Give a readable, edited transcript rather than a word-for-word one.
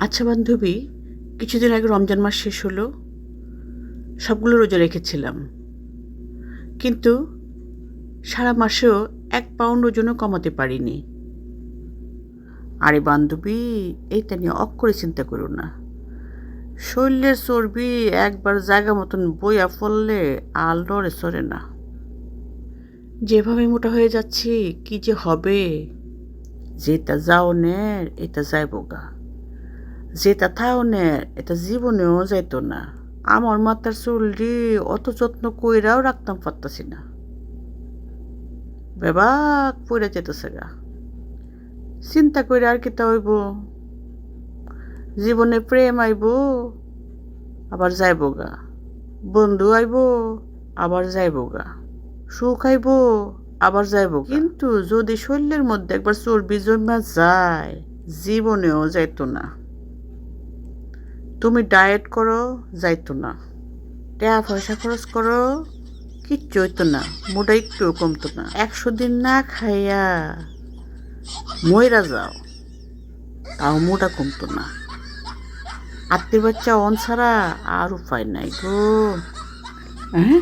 আচ্ছা বান্ধবী, কিছুদিন আগে রমজান মাস শেষ হলো। সবগুলো রোজা রেখেছিলাম, কিন্তু সারা মাসেও 1 পাউন্ড ওজনও কমাতে পারিনি। আরে বান্ধবী, এইটা নিয়ে করে চিন্তা করো না। শরীরের চর্বি একবার জায়গা মতন বইয়া পড়লে আর লড়ে চড়ে না। যেভাবে মোটা হয়ে যাচ্ছি, কি যে হবে। যেটা যাওনের এটা যাইব গা, যেটা থাওনের এটা জীবনেও যাইতো না। আমার মাথার চুলটি অত যত্ন কইরাও রাখতাম পারতাছি না, বেবাক পইরা যেতেছে গা। চিন্তা কইরা আর কিতা হইব। জীবনে প্রেম আইব, আবার যাইব গা। বন্ধু আইব, আবার যাইব গা। সুখ আইব, আবার যাইব গা। কিন্তু যদি শরীরের মধ্যে একবার চর্বি জমা যায়, জীবনেও যাইতো না। তুমি ডায়েট করো, যাইতো না। টাকা পয়সা খরচ করো, কিচ্ছু হইতো না। মোটা একটু কমতো না। 100 দিন না খাইয়া মইরা যাও, তাও মোটা কমতো না। আত্মীয় বাচ্চা অন ছাড়া আর উপায় নাই গো। হ্যাঁ,